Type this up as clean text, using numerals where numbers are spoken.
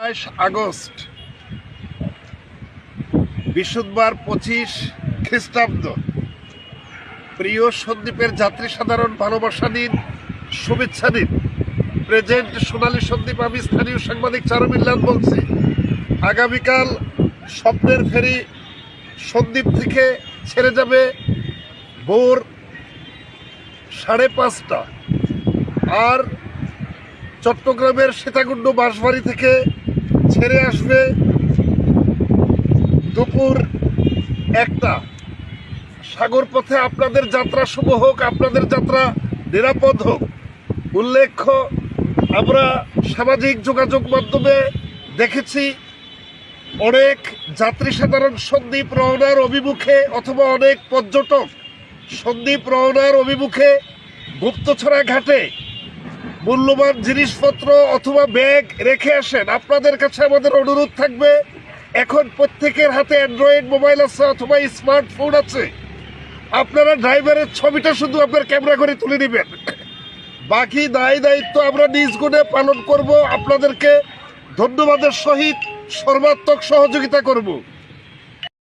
August বৃহস্পতিবার 25 খ্রিস্টাব্দ। প্রিয় সন্দ্বীপের যাত্রী সাধারণ, ভালোবাসা নিন, শুভেচ্ছা নিন। প্রেজেন্ট সোনালী সন্দ্বীপ। আমি স্থানীয় সাংবাদিক চারুমিল্লান বলছি। আগামীকাল স্বপ্নের ফেরি সন্দ্বীপ থেকে ছেড়ে যাবে ভোর 5:30টা, আর চট্টগ্রামের সীতাকুণ্ড বাঁশবাড়ি থেকে ছেড়ে আসবে দুপুর 1টা। সাগর পথে আপনাদের যাত্রা শুভ হোক, আপনাদের যাত্রা নিরাপদ হোক। উল্লেখ্য, আমরা সামাজিক যোগাযোগ মাধ্যমে দেখেছি অনেক যাত্রী সাধারণ সন্দ্বীপ রওনার অভিমুখে, অথবা অনেক পর্যটক সন্দ্বীপ রওনার অভিমুখে গুপ্তছড়া ঘাটে মূল্যবান জিনিসপত্র অথবা ব্যাগ রেখে আসেন। আপনাদের কাছে আমাদের অনুরোধ থাকবে, এখন প্রত্যেকের হাতে অ্যান্ড্রয়েড মোবাইল আছে অথবা স্মার্টফোন আছে। আপনারা ড্রাইভারের ছবিটা শুধু আপনার ক্যামেরা করে তুলে নেবেন, বাকি দায়িত্ব আমরা নিজ গুণে পালন করব। আপনাদেরকে ধন্যবাদের সহিত সর্বাত্মক সহযোগিতা করব।